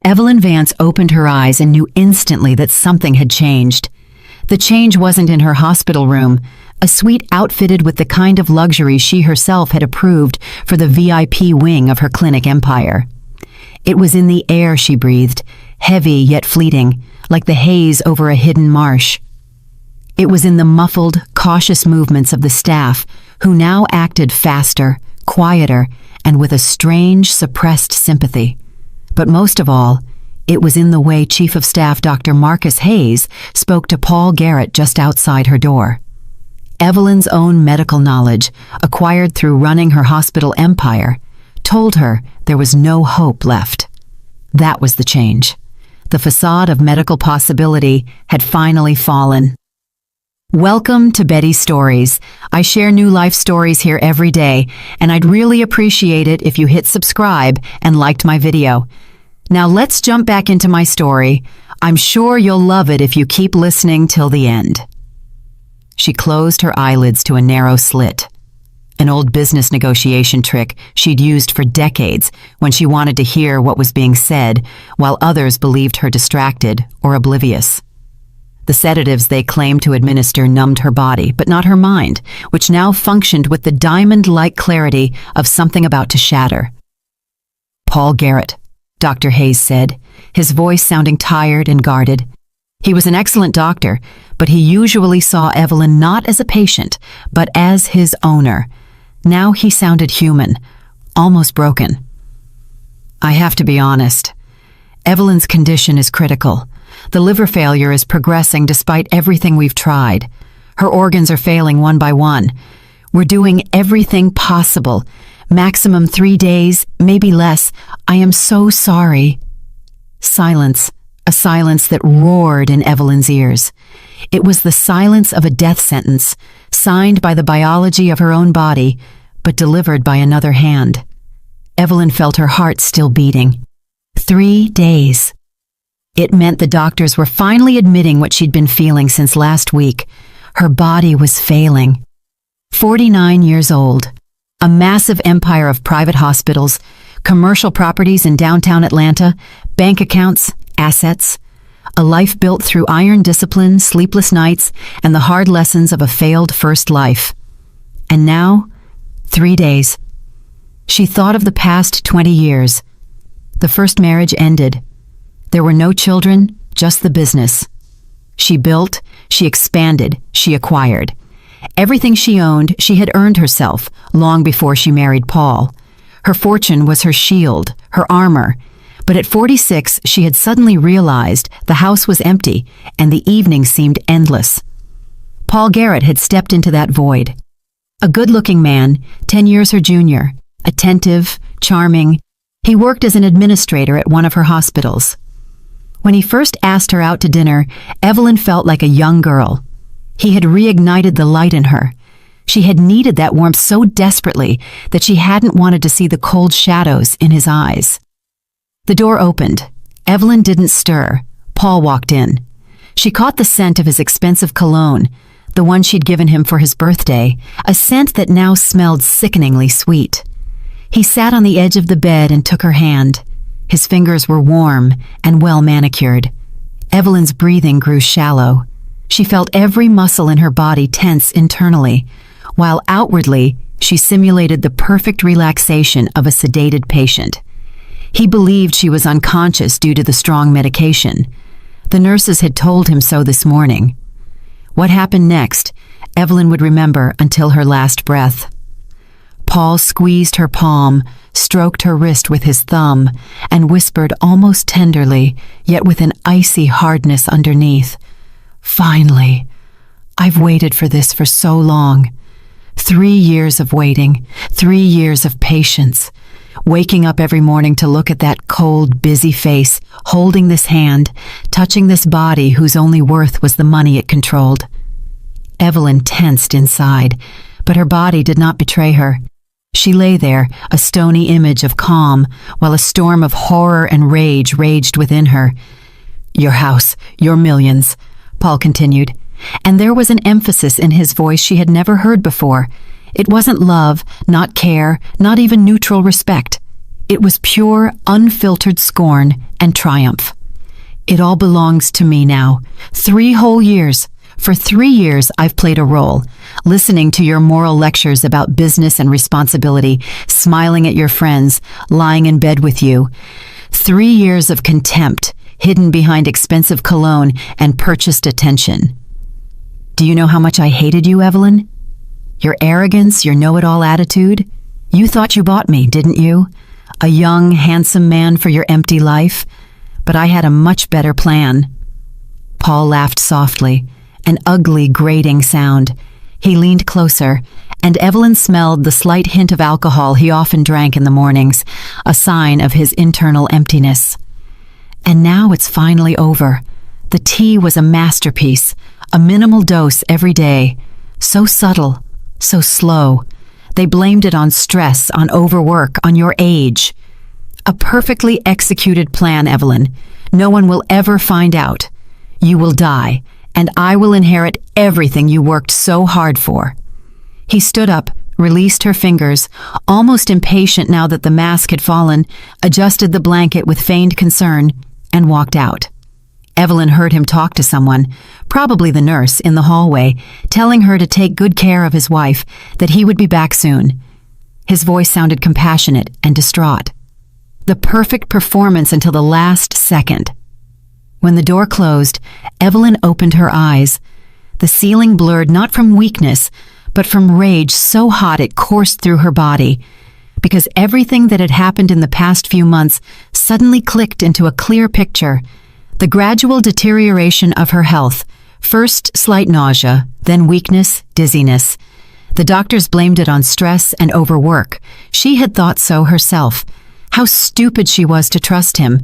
Evelyn Vance opened her eyes and knew instantly that something had changed. The change wasn't in her hospital room, a suite outfitted with the kind of luxury she herself had approved for the VIP wing of her clinic empire. It was in the air she breathed, heavy yet fleeting, like the haze over a hidden marsh. It was in the muffled, cautious movements of the staff, who now acted faster, quieter, and with a strange, suppressed sympathy. But most of all, it was in the way Chief of Staff Dr. Marcus Hayes spoke to Paul Garrett just outside her door. Evelyn's own medical knowledge, acquired through running her hospital empire, told her there was no hope left. That was the change. The facade of medical possibility had finally fallen. Welcome to Betty's Stories. I share new life stories here every day, and I'd really appreciate it if you hit subscribe and liked my video. Now let's jump back into my story. I'm sure you'll love it if you keep listening till the end. She closed her eyelids to a narrow slit, an old business negotiation trick she'd used for decades when she wanted to hear what was being said while others believed her distracted or oblivious. The sedatives they claimed to administer numbed her body, but not her mind, which now functioned with the diamond-like clarity of something about to shatter. "Paul Garrett," Dr. Hayes said, his voice sounding tired and guarded. He was an excellent doctor, but he usually saw Evelyn not as a patient, but as his owner. Now he sounded human, almost broken. "I have to be honest. Evelyn's condition is critical. The liver failure is progressing despite everything we've tried. Her organs are failing one by one. We're doing everything possible. Maximum 3 days, maybe less. I am so sorry." Silence, a silence that roared in Evelyn's ears. It was the silence of a death sentence, signed by the biology of her own body, but delivered by another hand. Evelyn felt her heart still beating. 3 days. It meant the doctors were finally admitting what she'd been feeling since last week. Her body was failing. 49 years old, a massive empire of private hospitals, commercial properties in downtown Atlanta, bank accounts, assets, a life built through iron discipline, sleepless nights, and the hard lessons of a failed first life. And now, 3 days. She thought of the past 20 years. The first marriage ended. There were no children, just the business. She built, she expanded, she acquired. Everything she owned, she had earned herself, long before she married Paul. Her fortune was her shield, her armor. But at 46, she had suddenly realized the house was empty, and the evening seemed endless. Paul Garrett had stepped into that void. A good-looking man, 10 years her junior, attentive, charming. He worked as an administrator at one of her hospitals. When he first asked her out to dinner, Evelyn felt like a young girl. He had reignited the light in her. She had needed that warmth so desperately that she hadn't wanted to see the cold shadows in his eyes. The door opened. Evelyn didn't stir. Paul walked in. She caught the scent of his expensive cologne, the one she'd given him for his birthday, a scent that now smelled sickeningly sweet. He sat on the edge of the bed and took her hand. His fingers were warm and well manicured. Evelyn's breathing grew shallow. She felt every muscle in her body tense internally, while outwardly she simulated the perfect relaxation of a sedated patient. He believed she was unconscious due to the strong medication. The nurses had told him so this morning. What happened next, Evelyn would remember until her last breath. Paul squeezed her palm, stroked her wrist with his thumb, and whispered almost tenderly, yet with an icy hardness underneath, "Finally, I've waited for this for so long. 3 years of waiting, 3 years of patience, waking up every morning to look at that cold, busy face, holding this hand, touching this body whose only worth was the money it controlled." Evelyn tensed inside, but her body did not betray her. She lay there, a stony image of calm, while a storm of horror and rage raged within her. "Your house, your millions," Paul continued, and there was an emphasis in his voice she had never heard before. It wasn't love, not care, not even neutral respect. It was pure, unfiltered scorn and triumph. It all belongs to me now. 3 whole years. For 3 years, I've played a role, listening to your moral lectures about business and responsibility, smiling at your friends, lying in bed with you. 3 years of contempt, hidden behind expensive cologne and purchased attention. Do you know how much I hated you, Evelyn? Your arrogance, your know-it-all attitude? You thought you bought me, didn't you? A young, handsome man for your empty life? But I had a much better plan. Paul laughed softly, an ugly, grating sound. He leaned closer, and Evelyn smelled the slight hint of alcohol he often drank in the mornings, a sign of his internal emptiness. And now it's finally over. The tea was a masterpiece, a minimal dose every day. So subtle, so slow. They blamed it on stress, on overwork, on your age. A perfectly executed plan, Evelyn. No one will ever find out. You will die, and I will inherit everything you worked so hard for. He stood up, released her fingers, almost impatient now that the mask had fallen, adjusted the blanket with feigned concern, and walked out. Evelyn heard him talk to someone, probably the nurse, in the hallway, telling her to take good care of his wife, that he would be back soon. His voice sounded compassionate and distraught. The perfect performance until the last second. When the door closed, Evelyn opened her eyes. The ceiling blurred not from weakness, but from rage so hot it coursed through her body, because everything that had happened in the past few months suddenly clicked into a clear picture. The gradual deterioration of her health, first slight nausea, then weakness, dizziness. The doctors blamed it on stress and overwork. She had thought so herself. How stupid she was to trust him,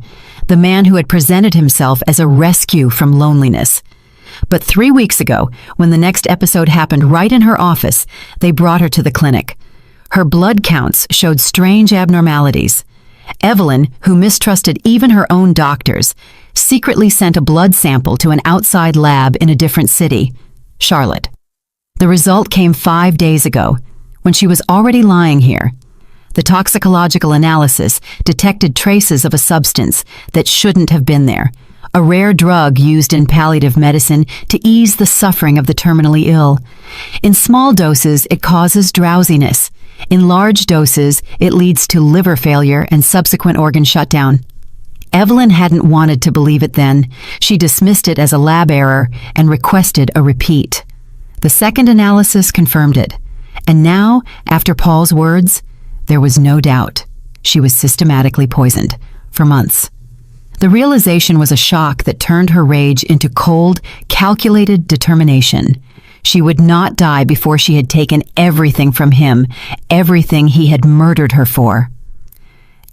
the man who had presented himself as a rescue from loneliness. But 3 weeks ago, when the next episode happened right in her office, they brought her to the clinic. Her blood counts showed strange abnormalities. Evelyn, who mistrusted even her own doctors, secretly sent a blood sample to an outside lab in a different city, Charlotte. The result came 5 days ago, when she was already lying here. The toxicological analysis detected traces of a substance that shouldn't have been there, a rare drug used in palliative medicine to ease the suffering of the terminally ill. In small doses, it causes drowsiness. In large doses, it leads to liver failure and subsequent organ shutdown. Evelyn hadn't wanted to believe it then. She dismissed it as a lab error and requested a repeat. The second analysis confirmed it. And now, after Paul's words, there was no doubt. She was systematically poisoned for months. The realization was a shock that turned her rage into cold, calculated determination. She would not die before she had taken everything from him, everything he had murdered her for.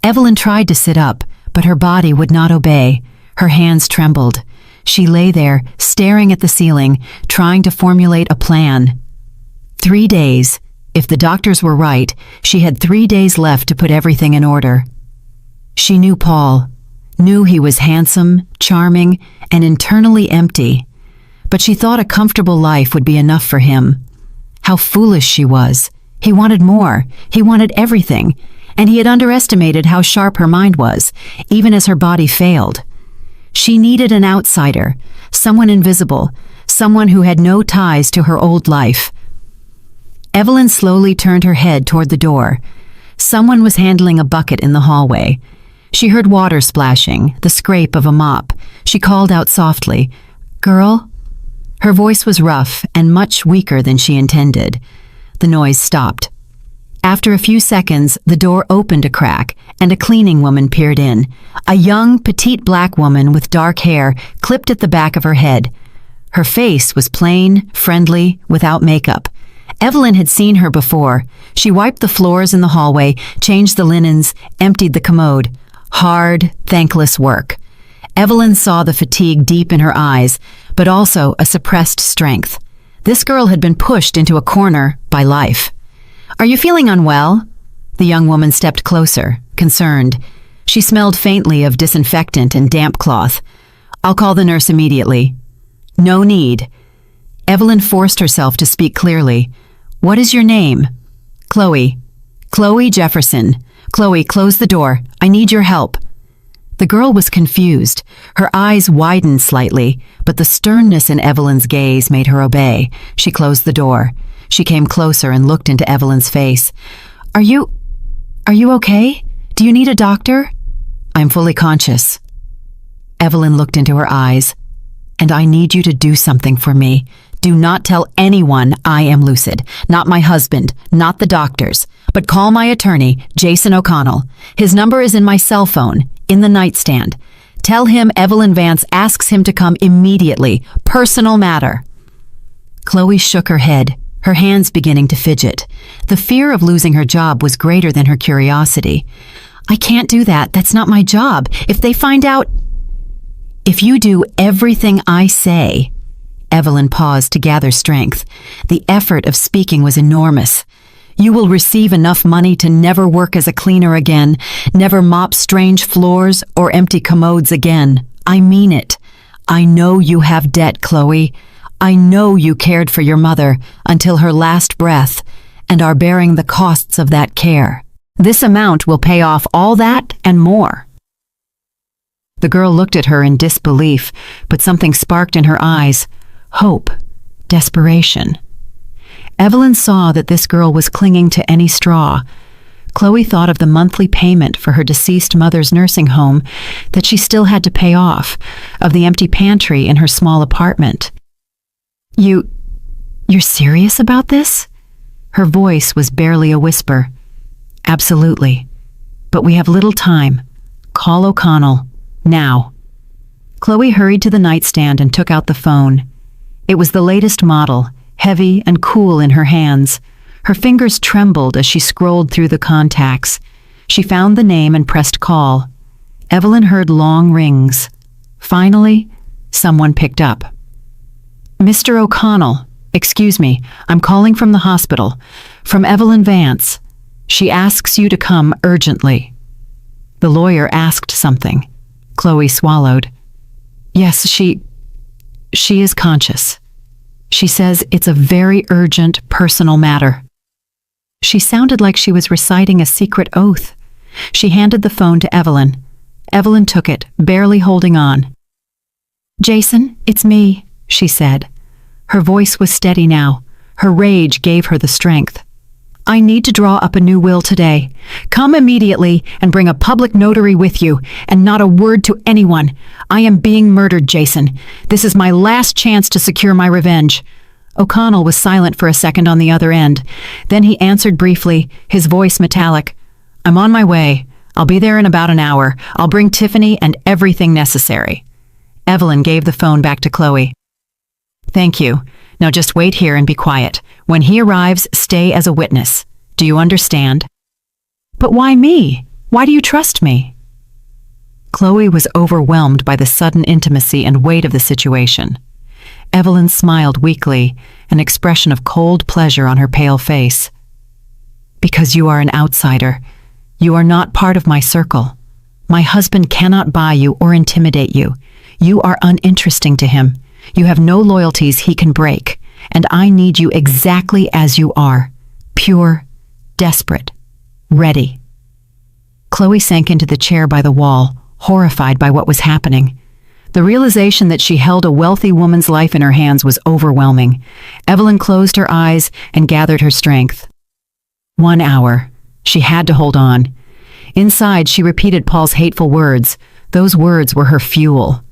Evelyn tried to sit up, but her body would not obey. Her hands trembled. She lay there, staring at the ceiling, trying to formulate a plan. 3 days. If the doctors were right, she had 3 days left to put everything in order. She knew Paul, knew he was handsome, charming, and internally empty. But she thought a comfortable life would be enough for him. How foolish she was. He wanted more. He wanted everything. And he had underestimated how sharp her mind was, even as her body failed. She needed an outsider, someone invisible, someone who had no ties to her old life. Evelyn slowly turned her head toward the door. Someone was handling a bucket in the hallway. She heard water splashing, the scrape of a mop. She called out softly, "Girl?" Her voice was rough and much weaker than she intended. The noise stopped. After a few seconds, the door opened a crack, and a cleaning woman peered in. A young, petite black woman with dark hair clipped at the back of her head. Her face was plain, friendly, without makeup. Evelyn had seen her before. She wiped the floors in the hallway, changed the linens, emptied the commode. Hard, thankless work. Evelyn saw the fatigue deep in her eyes, but also a suppressed strength. This girl had been pushed into a corner by life. "Are you feeling unwell?" The young woman stepped closer, concerned. She smelled faintly of disinfectant and damp cloth. "I'll call the nurse immediately." "No need." Evelyn forced herself to speak clearly. "What is your name?" "Chloe." "Chloe Jefferson. Chloe, close the door. I need your help. The girl was confused. Her eyes widened slightly, but the sternness in Evelyn's gaze made her obey. She closed the door. She came closer and looked into Evelyn's face. Are you okay? Do you need a doctor? I'm fully conscious. Evelyn looked into her eyes. And I need you to do something for me. Do not tell anyone I am lucid. Not my husband, not the doctors. But call my attorney, Jason O'Connell. His number is in my cell phone, in the nightstand. Tell him Evelyn Vance asks him to come immediately. Personal matter. Chloe shook her head, her hands beginning to fidget. The fear of losing her job was greater than her curiosity. I can't do that. That's not my job. If they find out... If you do everything I say... Evelyn paused to gather strength. The effort of speaking was enormous. You will receive enough money to never work as a cleaner again, never mop strange floors or empty commodes again. I mean it. I know you have debt, Chloe. I know you cared for your mother until her last breath and are bearing the costs of that care. This amount will pay off all that and more. The girl looked at her in disbelief, but something sparked in her eyes. Hope. Desperation. Evelyn saw that this girl was clinging to any straw. Chloe thought of the monthly payment for her deceased mother's nursing home that she still had to pay off, of the empty pantry in her small apartment. You're serious about this? Her voice was barely a whisper. Absolutely. But we have little time. Call O'Connell. Now. Chloe hurried to the nightstand and took out the phone. It was the latest model, heavy and cool in her hands. Her fingers trembled as she scrolled through the contacts. She found the name and pressed call. Evelyn heard long rings. Finally, someone picked up. Mr. O'Connell, excuse me, I'm calling from the hospital. From Evelyn Vance. She asks you to come urgently. The lawyer asked something. Chloe swallowed. Yes, she is conscious. She says it's a very urgent, personal matter. She sounded like she was reciting a secret oath. She handed the phone to Evelyn. Evelyn took it, barely holding on. Jason, it's me, she said. Her voice was steady now. Her rage gave her the strength. I need to draw up a new will today. Come immediately and bring a public notary with you, and not a word to anyone. I am being murdered, Jason. This is my last chance to secure my revenge. O'Connell was silent for a second on the other end. Then he answered briefly, his voice metallic. I'm on my way. I'll be there in about an hour. I'll bring Tiffany and everything necessary. Evelyn gave the phone back to Chloe. Thank you. Now just wait here and be quiet. When he arrives, stay as a witness. Do you understand? But why me? Why do you trust me? Chloe was overwhelmed by the sudden intimacy and weight of the situation. Evelyn smiled weakly, an expression of cold pleasure on her pale face. Because you are an outsider. You are not part of my circle. My husband cannot buy you or intimidate you. You are uninteresting to him. You have no loyalties he can break, and I need you exactly as you are. Pure, desperate, ready. Chloe sank into the chair by the wall, horrified by what was happening. The realization that she held a wealthy woman's life in her hands was overwhelming. Evelyn closed her eyes and gathered her strength. 1 hour. She had to hold on. Inside, she repeated Paul's hateful words. Those words were her fuel.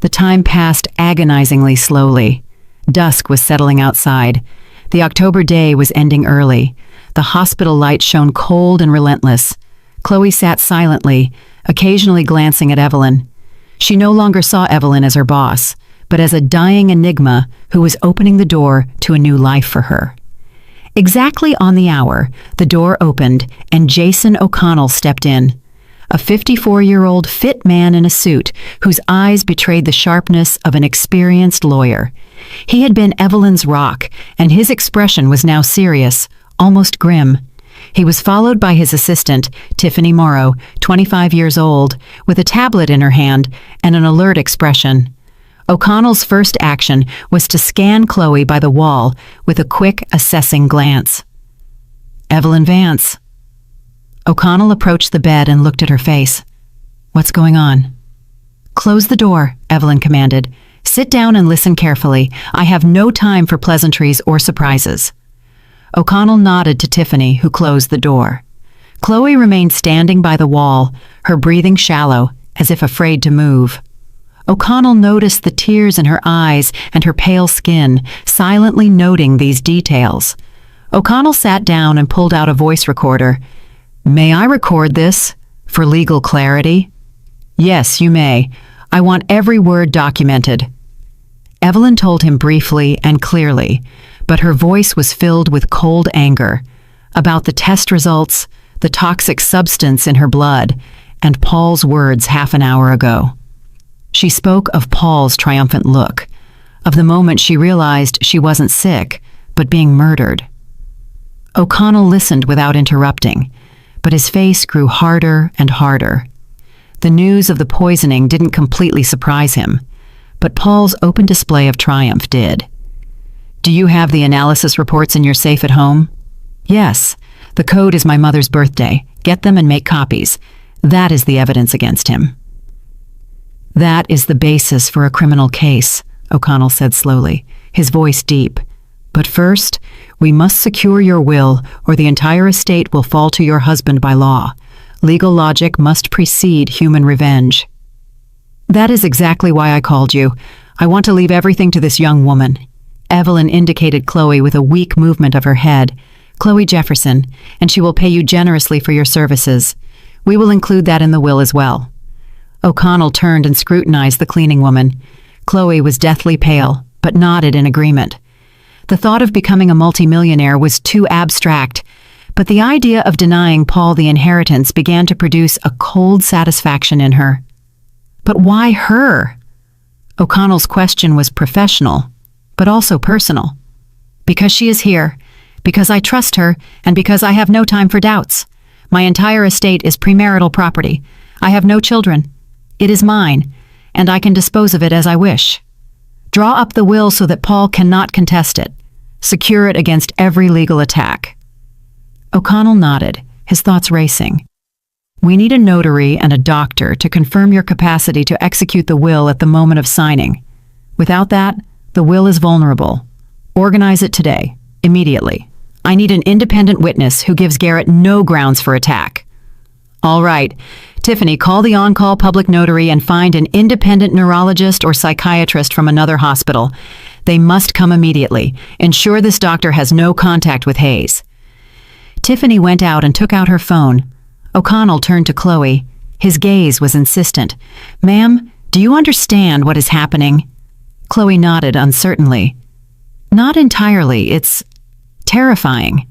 The time passed agonizingly slowly. Dusk was settling outside. The October day was ending early. The hospital light shone cold and relentless. Chloe sat silently, occasionally glancing at Evelyn. She no longer saw Evelyn as her boss, but as a dying enigma who was opening the door to a new life for her. Exactly on the hour, the door opened and Jason O'Connell stepped in. A 54-year-old fit man in a suit whose eyes betrayed the sharpness of an experienced lawyer. He had been Evelyn's rock, and his expression was now serious, almost grim. He was followed by his assistant, Tiffany Morrow, 25 years old, with a tablet in her hand and an alert expression. O'Connell's first action was to scan Chloe by the wall with a quick, assessing glance. Evelyn Vance. O'Connell approached the bed and looked at her face. "What's going on?" "Close the door," Evelyn commanded. "Sit down and listen carefully. I have no time for pleasantries or surprises." O'Connell nodded to Tiffany, who closed the door. Chloe remained standing by the wall, her breathing shallow, as if afraid to move. O'Connell noticed the tears in her eyes and her pale skin, silently noting these details. O'Connell sat down and pulled out a voice recorder. "May I record this, for legal clarity?" "Yes, you may. I want every word documented." Evelyn told him briefly and clearly, but her voice was filled with cold anger about the test results, the toxic substance in her blood, and Paul's words half an hour ago. She spoke of Paul's triumphant look, of the moment she realized she wasn't sick, but being murdered. O'Connell listened without interrupting, but his face grew harder and harder. The news of the poisoning didn't completely surprise him, but Paul's open display of triumph did. "Do you have the analysis reports in your safe at home?" "Yes. The code is my mother's birthday. Get them and make copies. That is the evidence against him." "That is the basis for a criminal case," O'Connell said slowly, his voice deep. "But first, we must secure your will, or the entire estate will fall to your husband by law. Legal logic must precede human revenge." "That is exactly why I called you. I want to leave everything to this young woman." Evelyn indicated Chloe with a weak movement of her head. "Chloe Jefferson, and she will pay you generously for your services. We will include that in the will as well." O'Connell turned and scrutinized the cleaning woman. Chloe was deathly pale, but nodded in agreement. The thought of becoming a multimillionaire was too abstract, but the idea of denying Paul the inheritance began to produce a cold satisfaction in her. But why her? O'Connell's question was professional, but also personal. "Because she is here, because I trust her, and because I have no time for doubts. My entire estate is premarital property. I have no children. It is mine, and I can dispose of it as I wish. Draw up the will so that Paul cannot contest it. Secure it against every legal attack." O'Connell nodded, his thoughts racing. "We need a notary and a doctor to confirm your capacity to execute the will at the moment of signing. Without that, the will is vulnerable. Organize it today, immediately. I need an independent witness who gives Garrett no grounds for attack." "All right. Tiffany, call the on-call public notary and find an independent neurologist or psychiatrist from another hospital. They must come immediately. Ensure this doctor has no contact with Hayes." Tiffany went out and took out her phone. O'Connell turned to Chloe. His gaze was insistent. "Ma'am, do you understand what is happening?" Chloe nodded uncertainly. "Not entirely. It's terrifying.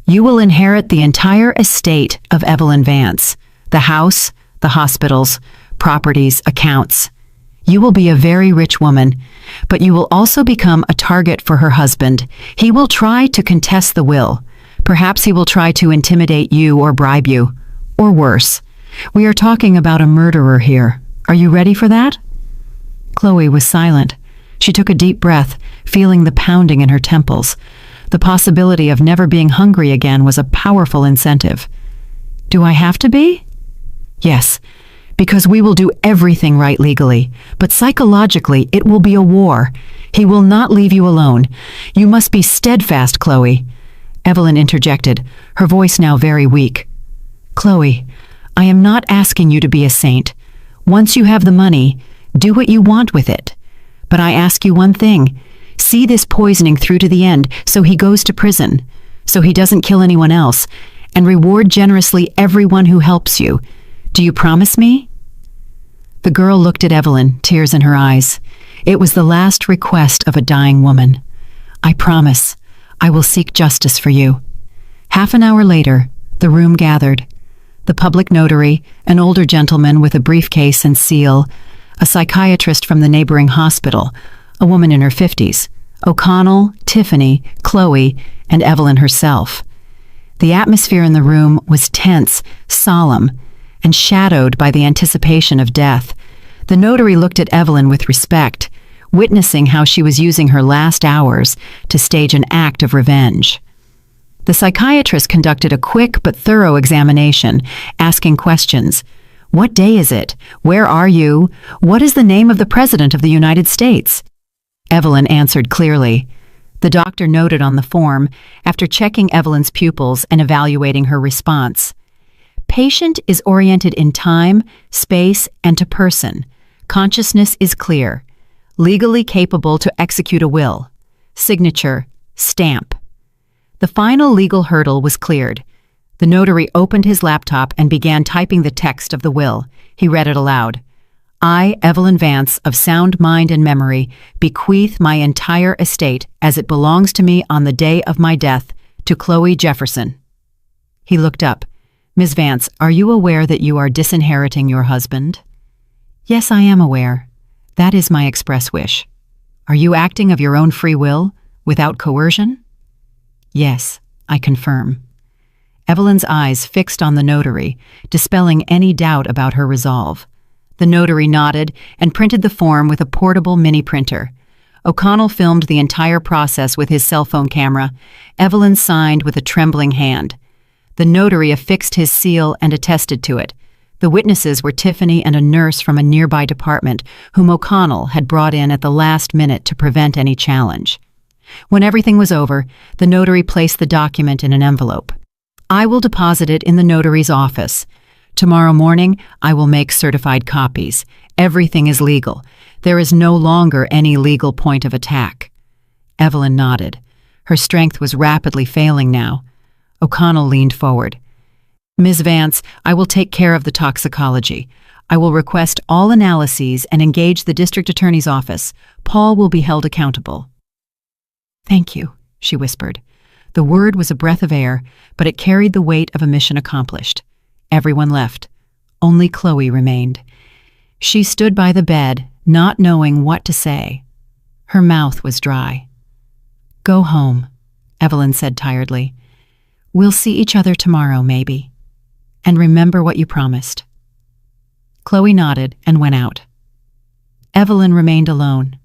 You will inherit the entire estate of Evelyn Vance. The house, the hospitals, properties, accounts. You will be a very rich woman, but you will also become a target for her husband. He will try to contest the will. Perhaps he will try to intimidate you or bribe you. Or worse. We are talking about a murderer here. Are you ready for that?" Chloe was silent. She took a deep breath, feeling the pounding in her temples. The possibility of never being hungry again was a powerful incentive. "Do I have to be?" "Yes, because we will do everything right legally, but psychologically it will be a war. He will not leave you alone. You must be steadfast, Chloe." Evelyn interjected, her voice now very weak. "Chloe, I am not asking you to be a saint. Once you have the money, do what you want with it. But I ask you one thing. See this poisoning through to the end so he goes to prison, so he doesn't kill anyone else, and reward generously everyone who helps you. Do you promise me?" The girl looked at Evelyn, tears in her eyes. It was the last request of a dying woman. "I promise. I will seek justice for you." Half an hour later, the room gathered. The public notary, an older gentleman with a briefcase and seal, a psychiatrist from the neighboring hospital, a woman in her 50s, O'Connell, Tiffany, Chloe, and Evelyn herself. The atmosphere in the room was tense, solemn, and shadowed by the anticipation of death. The notary looked at Evelyn with respect, witnessing how she was using her last hours to stage an act of revenge. The psychiatrist conducted a quick but thorough examination, asking questions. What day is it? Where are you? What is the name of the President of the United States? Evelyn answered clearly. The doctor noted on the form, after checking Evelyn's pupils and evaluating her response. Patient is oriented in time, space, and to person. Consciousness is clear. Legally capable to execute a will. Signature, stamp. The final legal hurdle was cleared. The notary opened his laptop and began typing the text of the will. He read it aloud. I, Evelyn Vance, of sound mind and memory, bequeath my entire estate as it belongs to me on the day of my death to Chloe Jefferson. He looked up. Ms. Vance, are you aware that you are disinheriting your husband? Yes, I am aware. That is my express wish. Are you acting of your own free will, without coercion? Yes, I confirm. Evelyn's eyes fixed on the notary, dispelling any doubt about her resolve. The notary nodded and printed the form with a portable mini printer. O'Connell filmed the entire process with his cell phone camera. Evelyn signed with a trembling hand. The notary affixed his seal and attested to it. The witnesses were Tiffany and a nurse from a nearby department whom O'Connell had brought in at the last minute to prevent any challenge. When everything was over, the notary placed the document in an envelope. I will deposit it in the notary's office. Tomorrow morning, I will make certified copies. Everything is legal. There is no longer any legal point of attack. Evelyn nodded. Her strength was rapidly failing now. O'Connell leaned forward. Ms. Vance, I will take care of the toxicology. I will request all analyses and engage the district attorney's office. Paul will be held accountable. Thank you, she whispered. The word was a breath of air, but it carried the weight of a mission accomplished. Everyone left. Only Chloe remained. She stood by the bed, not knowing what to say. Her mouth was dry. Go home, Evelyn said tiredly. We'll see each other tomorrow, maybe. And remember what you promised. Chloe nodded and went out. Evelyn remained alone.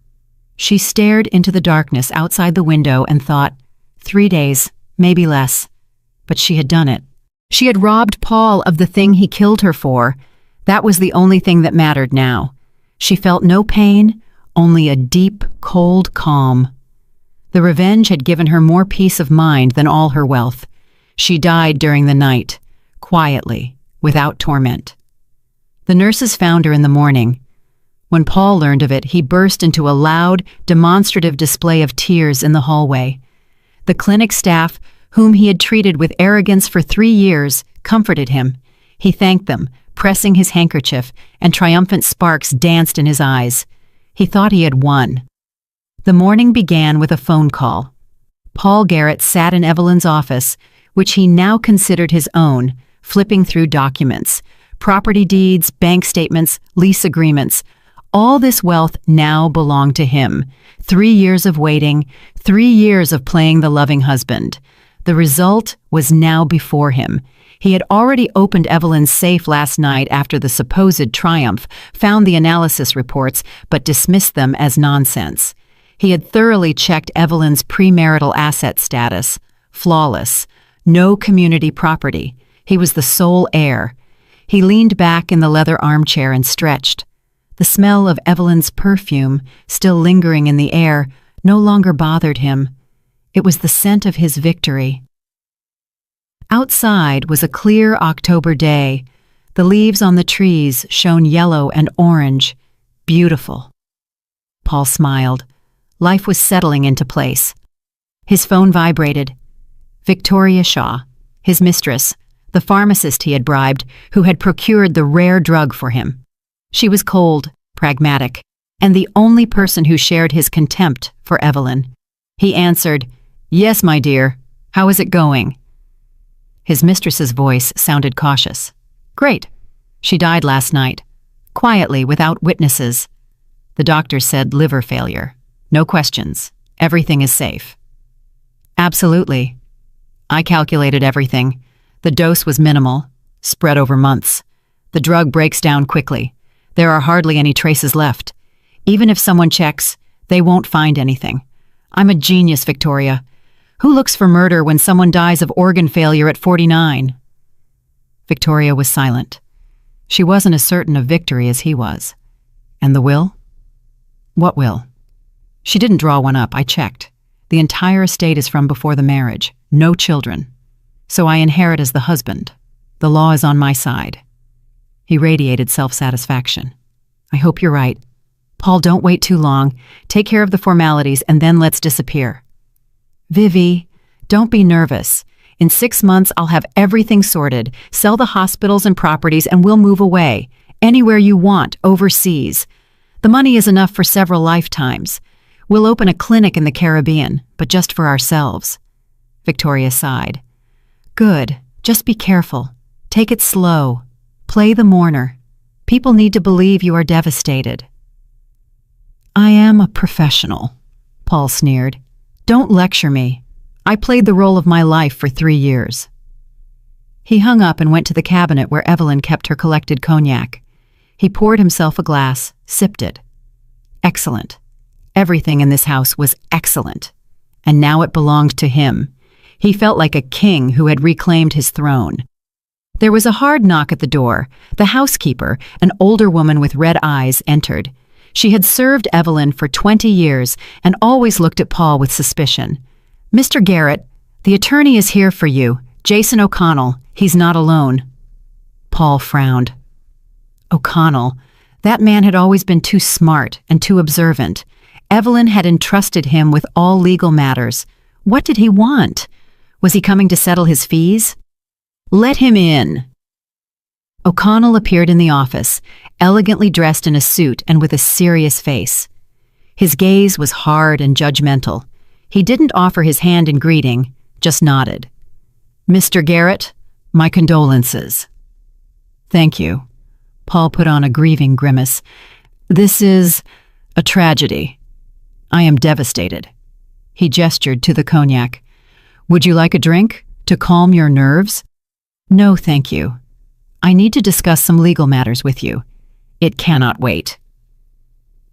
She stared into the darkness outside the window and thought, 3 days, maybe less. But she had done it. She had robbed Paul of the thing he killed her for. That was the only thing that mattered now. She felt no pain, only a deep, cold calm. The revenge had given her more peace of mind than all her wealth. She died during the night, quietly, without torment. The nurses found her in the morning. When Paul learned of it, he burst into a loud, demonstrative display of tears in the hallway. The clinic staff, whom he had treated with arrogance for 3 years, comforted him. He thanked them, pressing his handkerchief, and triumphant sparks danced in his eyes. He thought he had won. The morning began with a phone call. Paul Garrett sat in Evelyn's office, which he now considered his own, flipping through documents, property deeds, bank statements, lease agreements. All this wealth now belonged to him. 3 years of waiting, 3 years of playing the loving husband. The result was now before him. He had already opened Evelyn's safe last night after the supposed triumph, found the analysis reports, but dismissed them as nonsense. He had thoroughly checked Evelyn's premarital asset status. Flawless. No community property. He was the sole heir. He leaned back in the leather armchair and stretched. The smell of Evelyn's perfume, still lingering in the air, no longer bothered him. It was the scent of his victory. Outside was a clear October day. The leaves on the trees shone yellow and orange. Beautiful. Paul smiled. Life was settling into place. His phone vibrated. Victoria Shaw, his mistress, the pharmacist he had bribed, who had procured the rare drug for him. She was cold, pragmatic, and the only person who shared his contempt for Evelyn. He answered, Yes, my dear. How is it going? His mistress's voice sounded cautious. Great. She died last night. Quietly, without witnesses. The doctor said liver failure. No questions. Everything is safe. Absolutely. I calculated everything. The dose was minimal, spread over months. The drug breaks down quickly. There are hardly any traces left. Even if someone checks, they won't find anything. I'm a genius, Victoria. Who looks for murder when someone dies of organ failure at 49? Victoria was silent. She wasn't as certain of victory as he was. And the will? What will? She didn't draw one up, I checked. The entire estate is from before the marriage. No children. So I inherit as the husband. The law is on my side. He radiated self-satisfaction. I hope you're right. Paul, don't wait too long. Take care of the formalities and then let's disappear. Vivi, don't be nervous. In 6 months, I'll have everything sorted. Sell the hospitals and properties and we'll move away. Anywhere you want, overseas. The money is enough for several lifetimes. We'll open a clinic in the Caribbean, but just for ourselves. Victoria sighed. Good. Just be careful. Take it slow. Play the mourner. People need to believe you are devastated. I am a professional, Paul sneered. Don't lecture me. I played the role of my life for 3 years. He hung up and went to the cabinet where Evelyn kept her collected cognac. He poured himself a glass, sipped it. Excellent. Everything in this house was excellent. And now it belonged to him. He felt like a king who had reclaimed his throne. There was a hard knock at the door. The housekeeper, an older woman with red eyes, entered. She had served Evelyn for 20 years and always looked at Paul with suspicion. Mr. Garrett, the attorney is here for you. Jason O'Connell. He's not alone. Paul frowned. O'Connell. That man had always been too smart and too observant. Evelyn had entrusted him with all legal matters. What did he want? Was he coming to settle his fees? Let him in. O'Connell appeared in the office, elegantly dressed in a suit and with a serious face. His gaze was hard and judgmental. He didn't offer his hand in greeting, just nodded. Mr. Garrett, my condolences. Thank you. Paul put on a grieving grimace. This is a tragedy. I am devastated. He gestured to the cognac. Would you like a drink to calm your nerves? No, thank you. I need to discuss some legal matters with you. It cannot wait.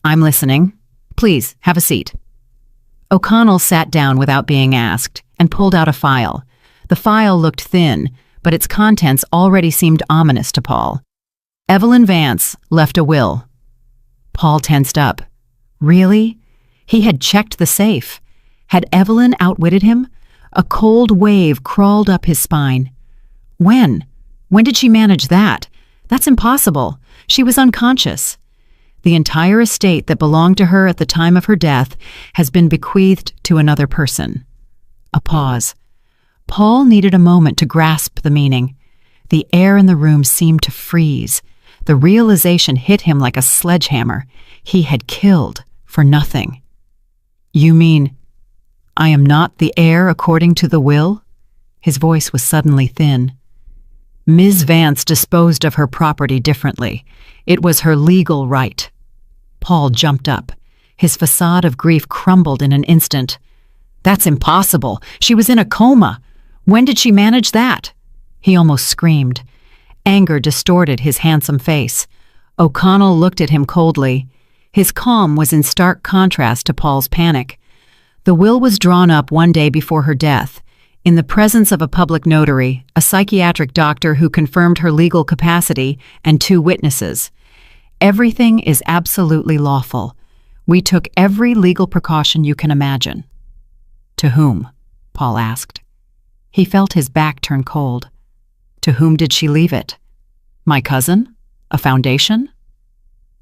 I'm listening. Please, have a seat. O'Connell sat down without being asked and pulled out a file. The file looked thin, but its contents already seemed ominous to Paul. Evelyn Vance left a will. Paul tensed up. Really? He had checked the safe. Had Evelyn outwitted him? A cold wave crawled up his spine. When? When did she manage that? That's impossible. She was unconscious. The entire estate that belonged to her at the time of her death has been bequeathed to another person. A pause. Paul needed a moment to grasp the meaning. The air in the room seemed to freeze. The realization hit him like a sledgehammer. He had killed for nothing. You mean, I am not the heir according to the will? His voice was suddenly thin. Ms. Vance disposed of her property differently. It was her legal right. Paul jumped up. His facade of grief crumbled in an instant. That's impossible. She was in a coma. When did she manage that? He almost screamed. Anger distorted his handsome face. O'Connell looked at him coldly. His calm was in stark contrast to Paul's panic. The will was drawn up one day before her death, in the presence of a public notary, a psychiatric doctor who confirmed her legal capacity, and 2 witnesses. Everything is absolutely lawful. We took every legal precaution you can imagine. To whom? Paul asked. He felt his back turn cold. To whom did she leave it? My cousin? A foundation?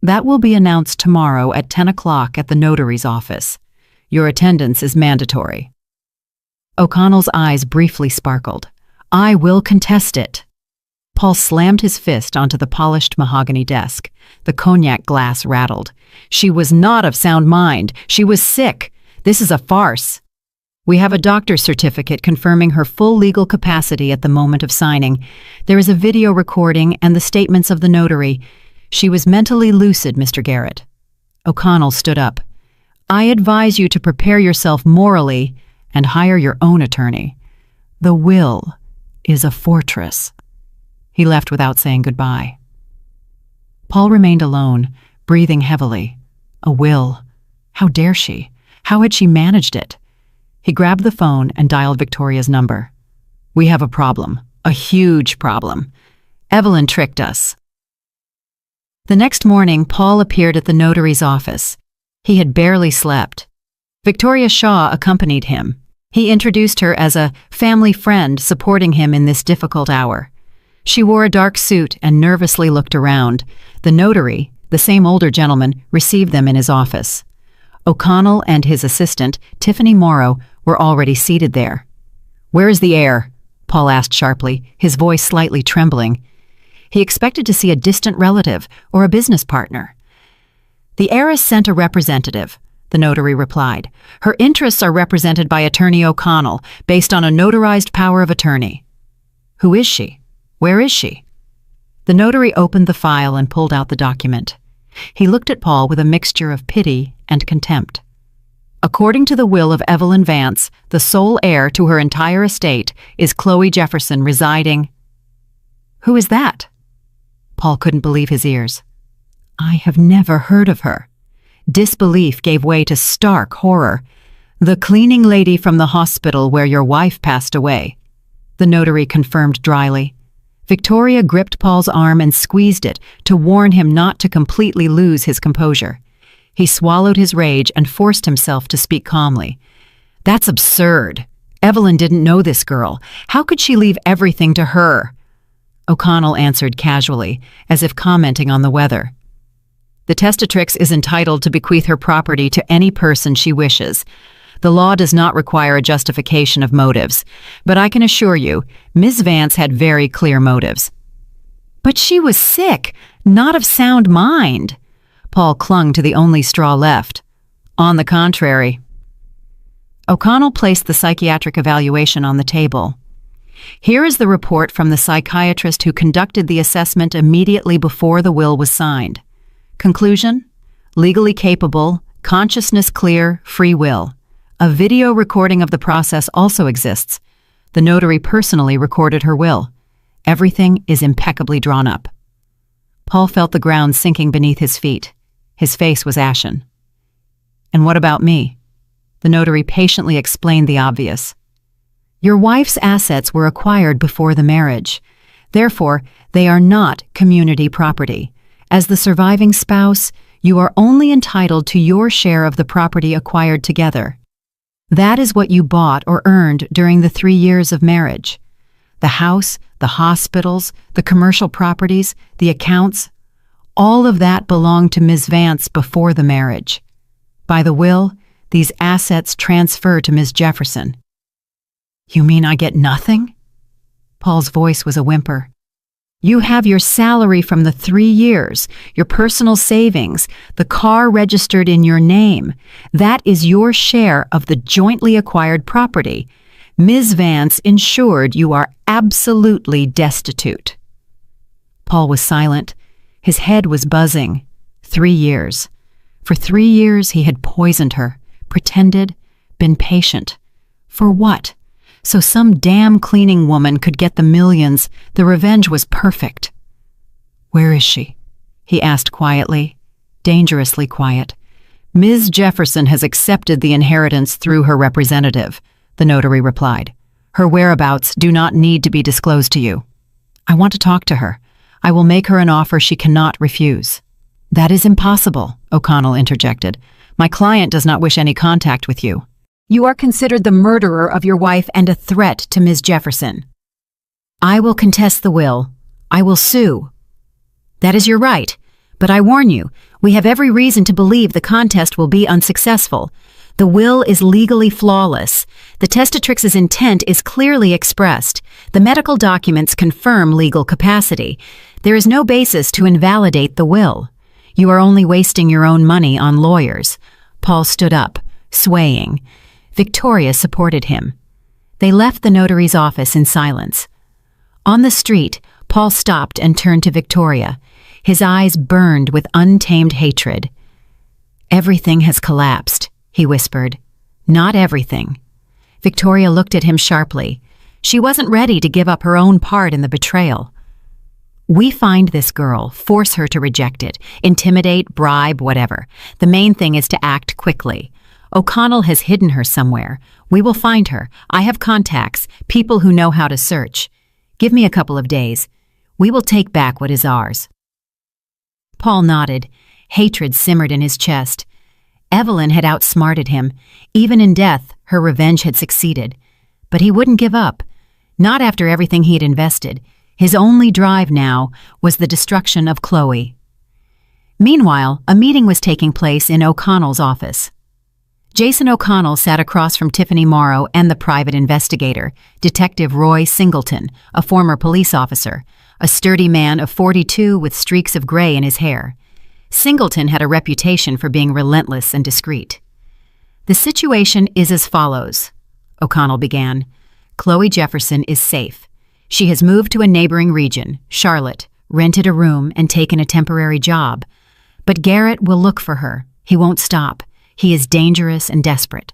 That will be announced tomorrow at 10 o'clock at the notary's office. Your attendance is mandatory. O'Connell's eyes briefly sparkled. I will contest it. Paul slammed his fist onto the polished mahogany desk. The cognac glass rattled. She was not of sound mind. She was sick. This is a farce. We have a doctor's certificate confirming her full legal capacity at the moment of signing. There is a video recording and the statements of the notary. She was mentally lucid, Mr. Garrett. O'Connell stood up. I advise you to prepare yourself morally and hire your own attorney. The will is a fortress. He left without saying goodbye. Paul remained alone, breathing heavily. A will. How dare she? How had she managed it? He grabbed the phone and dialed Victoria's number. "We have a problem. A huge problem. Evelyn tricked us." The next morning, Paul appeared at the notary's office. He had barely slept. Victoria Shaw accompanied him. He introduced her as a family friend supporting him in this difficult hour. She wore a dark suit and nervously looked around. The notary, the same older gentleman, received them in his office. O'Connell and his assistant, Tiffany Morrow, were already seated there. "Where is the heir?" Paul asked sharply, his voice slightly trembling. He expected to see a distant relative or a business partner. "The heiress sent a representative," the notary replied. "Her interests are represented by Attorney O'Connell, based on a notarized power of attorney." "Who is she? Where is she?" The notary opened the file and pulled out the document. He looked at Paul with a mixture of pity and contempt. "According to the will of Evelyn Vance, the sole heir to her entire estate is Chloe Jefferson residing—" "Who is that?" Paul couldn't believe his ears. "I have never heard of her." Disbelief gave way to stark horror. "The cleaning lady from the hospital where your wife passed away," the notary confirmed dryly. Victoria gripped Paul's arm and squeezed it to warn him not to completely lose his composure. He swallowed his rage and forced himself to speak calmly. "That's absurd. Evelyn didn't know this girl. How could she leave everything to her?" O'Connell answered casually, as if commenting on the weather. "The testatrix is entitled to bequeath her property to any person she wishes. The law does not require a justification of motives, but I can assure you, Ms. Vance had very clear motives." "But she was sick, not of sound mind." Paul clung to the only straw left. "On the contrary." O'Connell placed the psychiatric evaluation on the table. "Here is the report from the psychiatrist who conducted the assessment immediately before the will was signed. Conclusion: legally capable, consciousness clear, free will. A video recording of the process also exists. The notary personally recorded her will. Everything is impeccably drawn up." Paul felt the ground sinking beneath his feet. His face was ashen. "And what about me?" The notary patiently explained the obvious. "Your wife's assets were acquired before the marriage. Therefore, they are not community property. As the surviving spouse, you are only entitled to your share of the property acquired together. That is what you bought or earned during the 3 years of marriage. The house, the hospitals, the commercial properties, the accounts, all of that belonged to Ms. Vance before the marriage. By the will, these assets transfer to Ms. Jefferson." "You mean I get nothing?" Paul's voice was a whimper. "You have your salary from the 3 years, your personal savings, the car registered in your name. That is your share of the jointly acquired property. Ms. Vance ensured you are absolutely destitute." Paul was silent. His head was buzzing. 3 years. For 3 years he had poisoned her, pretended, been patient. For what? So some damn cleaning woman could get the millions. The revenge was perfect. "Where is she?" he asked quietly, dangerously quiet. "Ms. Jefferson has accepted the inheritance through her representative," the notary replied. "Her whereabouts do not need to be disclosed to you." "I want to talk to her. I will make her an offer she cannot refuse." "That is impossible," O'Connell interjected. "My client does not wish any contact with you. You are considered the murderer of your wife and a threat to Ms. Jefferson." "I will contest the will. I will sue." "That is your right. But I warn you, we have every reason to believe the contest will be unsuccessful. The will is legally flawless. The testatrix's intent is clearly expressed. The medical documents confirm legal capacity. There is no basis to invalidate the will. You are only wasting your own money on lawyers." Paul stood up, swaying. Victoria supported him. They left the notary's office in silence. On the street, Paul stopped and turned to Victoria. His eyes burned with untamed hatred. "Everything has collapsed," he whispered. "Not everything." Victoria looked at him sharply. She wasn't ready to give up her own part in the betrayal. "We find this girl, force her to reject it, intimidate, bribe, whatever. The main thing is to act quickly. O'Connell has hidden her somewhere. We will find her. I have contacts, people who know how to search. Give me a couple of days. We will take back what is ours." Paul nodded. Hatred simmered in his chest. Evelyn had outsmarted him. Even in death, her revenge had succeeded. But he wouldn't give up. Not after everything he had invested. His only drive now was the destruction of Chloe. Meanwhile, a meeting was taking place in O'Connell's office. Jason O'Connell sat across from Tiffany Morrow and the private investigator, Detective Roy Singleton, a former police officer, a sturdy man of 42 with streaks of gray in his hair. Singleton had a reputation for being relentless and discreet. "The situation is as follows," O'Connell began. "Chloe Jefferson is safe. She has moved to a neighboring region, Charlotte, rented a room and taken a temporary job. But Garrett will look for her. He won't stop. He is dangerous and desperate."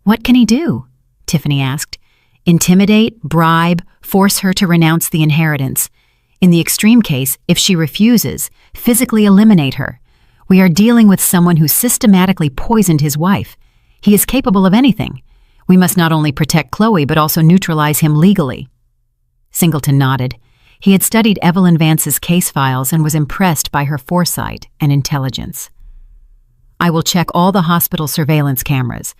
"What can he do?" Tiffany asked. "Intimidate, bribe, force her to renounce the inheritance. In the extreme case, if she refuses, physically eliminate her. We are dealing with someone who systematically poisoned his wife. He is capable of anything. We must not only protect Chloe but also neutralize him legally." Singleton nodded. He had studied Evelyn Vance's case files and was impressed by her foresight and intelligence. "I will check all the hospital surveillance cameras.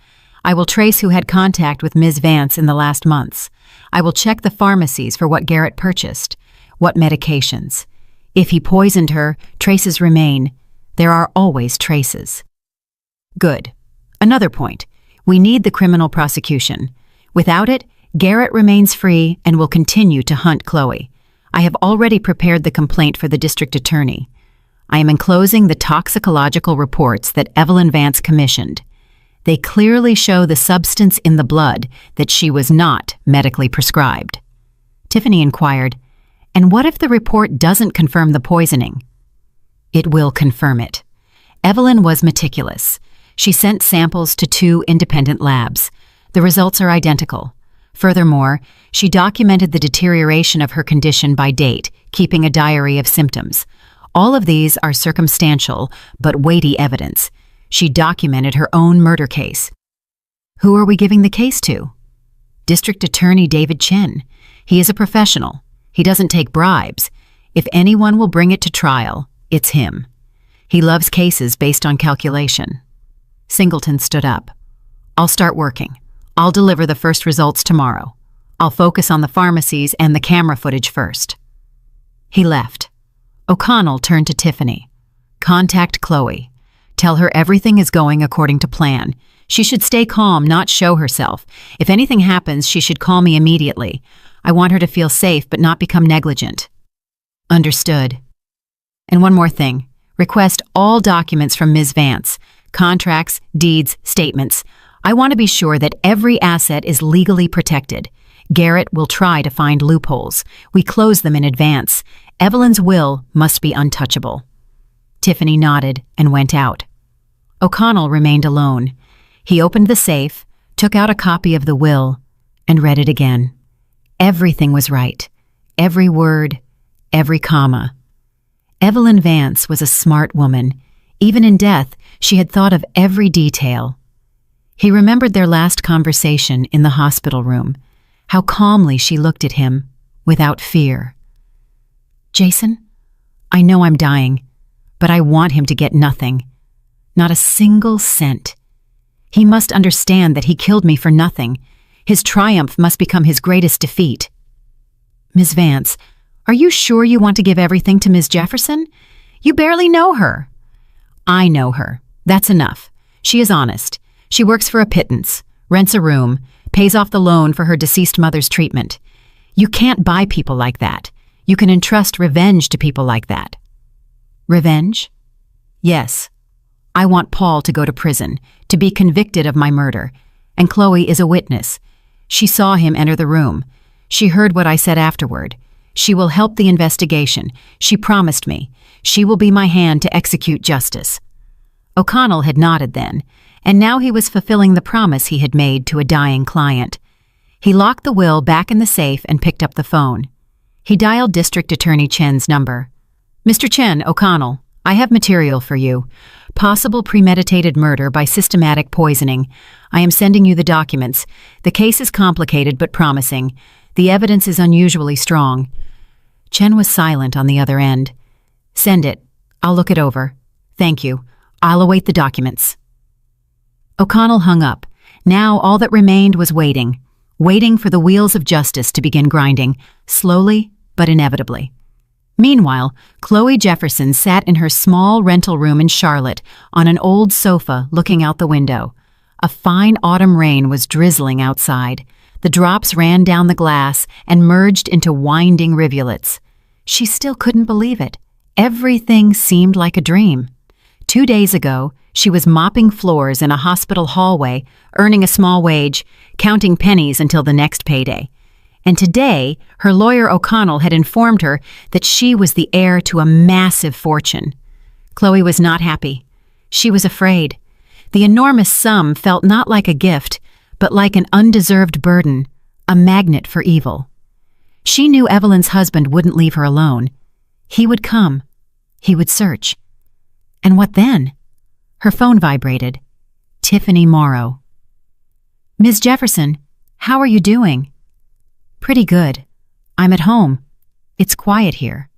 I will trace who had contact with Ms. Vance in the last months. I will check the pharmacies for what Garrett purchased, what medications. If he poisoned her, traces remain. There are always traces." "Good. Another point. We need the criminal prosecution. Without it, Garrett remains free and will continue to hunt Chloe. I have already prepared the complaint for the district attorney. I am enclosing the toxicological reports that Evelyn Vance commissioned. They clearly show the substance in the blood that she was not medically prescribed." Tiffany inquired, "And what if the report doesn't confirm the poisoning?" "It will confirm it. Evelyn was meticulous. She sent samples to 2 independent labs. The results are identical. Furthermore, she documented the deterioration of her condition by date, keeping a diary of symptoms. All of these are circumstantial but weighty evidence. She documented her own murder case." "Who are we giving the case to?" "District Attorney David Chen. He is a professional. He doesn't take bribes. If anyone will bring it to trial, it's him. He loves cases based on calculation." Singleton stood up. "I'll start working. I'll deliver the first results tomorrow. I'll focus on the pharmacies and the camera footage first." He left. O'Connell turned to Tiffany. "Contact Chloe. Tell her everything is going according to plan. She should stay calm, not show herself. If anything happens, she should call me immediately. I want her to feel safe but not become negligent." "Understood. And one more thing. Request all documents from Ms. Vance. Contracts, deeds, statements. I want to be sure that every asset is legally protected. Garrett will try to find loopholes. We close them in advance. Evelyn's will must be untouchable." Tiffany nodded and went out. O'Connell remained alone. He opened the safe, took out a copy of the will, and read it again. Everything was right. Every word, every comma. Evelyn Vance was a smart woman. Even in death, she had thought of every detail. He remembered their last conversation in the hospital room, how calmly she looked at him, without fear. "Jason, I know I'm dying, but I want him to get nothing. Not a single cent. He must understand that he killed me for nothing. His triumph must become his greatest defeat." "Ms. Vance, are you sure you want to give everything to Ms. Jefferson? You barely know her." "I know her. That's enough. She is honest. She works for a pittance, rents a room, pays off the loan for her deceased mother's treatment. You can't buy people like that. You can entrust revenge to people like that." "Revenge?" "Yes. I want Paul to go to prison, to be convicted of my murder. And Chloe is a witness. She saw him enter the room. She heard what I said afterward. She will help the investigation. She promised me. She will be my hand to execute justice." O'Connell had nodded then, and now he was fulfilling the promise he had made to a dying client. He locked the will back in the safe and picked up the phone. He dialed District Attorney Chen's number. "Mr. Chen, O'Connell, I have material for you. Possible premeditated murder by systematic poisoning. I am sending you the documents. The case is complicated but promising. The evidence is unusually strong." Chen was silent on the other end. "Send it. I'll look it over. Thank you. I'll await the documents." O'Connell hung up. Now all that remained was waiting. Waiting for the wheels of justice to begin grinding, slowly but inevitably. Meanwhile, Chloe Jefferson sat in her small rental room in Charlotte on an old sofa looking out the window. A fine autumn rain was drizzling outside. The drops ran down the glass and merged into winding rivulets. She still couldn't believe it. Everything seemed like a dream. 2 days ago, she was mopping floors in a hospital hallway, earning a small wage, counting pennies until the next payday. And today, her lawyer O'Connell had informed her that she was the heir to a massive fortune. Chloe was not happy. She was afraid. The enormous sum felt not like a gift, but like an undeserved burden, a magnet for evil. She knew Evelyn's husband wouldn't leave her alone. He would come. He would search. And what then? Her phone vibrated. Tiffany Morrow. "Ms. Jefferson, how are you doing?" "Pretty good. I'm at home. It's quiet here."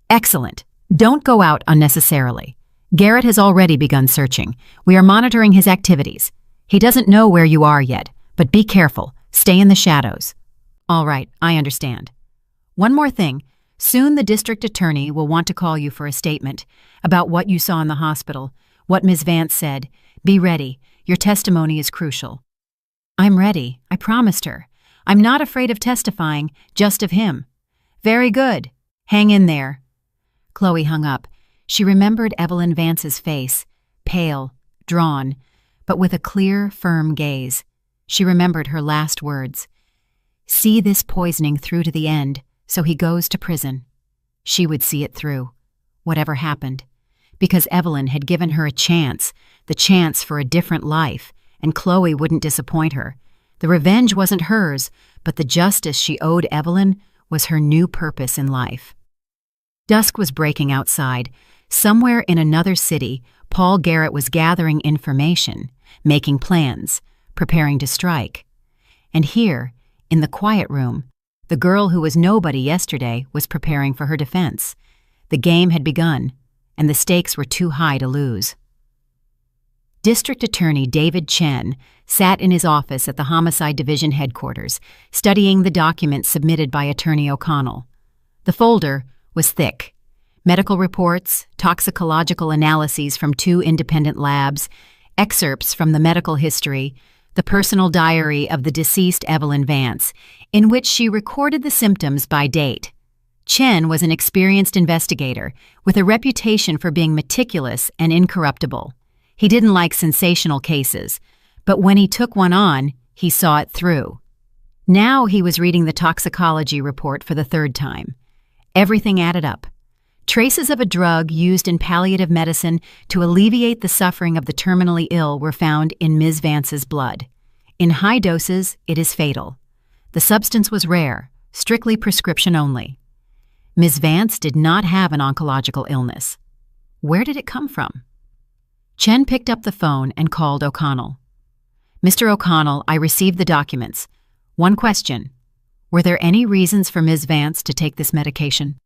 "Excellent. Don't go out unnecessarily. Garrett has already begun searching. We are monitoring his activities. He doesn't know where you are yet, but be careful. Stay in the shadows." "All right, I understand. One more thing. Soon the district attorney will want to call you for a statement about what you saw in the hospital, what Ms. Vance said. Be ready. Your testimony is crucial." "I'm ready. I promised her. I'm not afraid of testifying, just of him." "Very good. Hang in there." Chloe hung up. She remembered Evelyn Vance's face, pale, drawn, but with a clear, firm gaze. She remembered her last words. "See this poisoning through to the end, so he goes to prison." She would see it through, whatever happened, because Evelyn had given her a chance, the chance for a different life, and Chloe wouldn't disappoint her. The revenge wasn't hers, but the justice she owed Evelyn was her new purpose in life. Dusk was breaking outside. Somewhere in another city, Paul Garrett was gathering information, making plans, preparing to strike. And here, in the quiet room, the girl who was nobody yesterday was preparing for her defense. The game had begun, and the stakes were too high to lose. District Attorney David Chen sat in his office at the Homicide Division headquarters, studying the documents submitted by Attorney O'Connell. The folder was thick. Medical reports, toxicological analyses from 2 independent labs, excerpts from the medical history, the personal diary of the deceased Evelyn Vance, in which she recorded the symptoms by date. Chen was an experienced investigator with a reputation for being meticulous and incorruptible. He didn't like sensational cases, but when he took one on, he saw it through. Now he was reading the toxicology report for the 3rd time. Everything added up. Traces of a drug used in palliative medicine to alleviate the suffering of the terminally ill were found in Ms. Vance's blood. In high doses, it is fatal. The substance was rare, strictly prescription only. Ms. Vance did not have an oncological illness. Where did it come from? Chen picked up the phone and called O'Connell. "Mr. O'Connell, I received the documents. One question. Were there any reasons for Ms. Vance to take this medication?"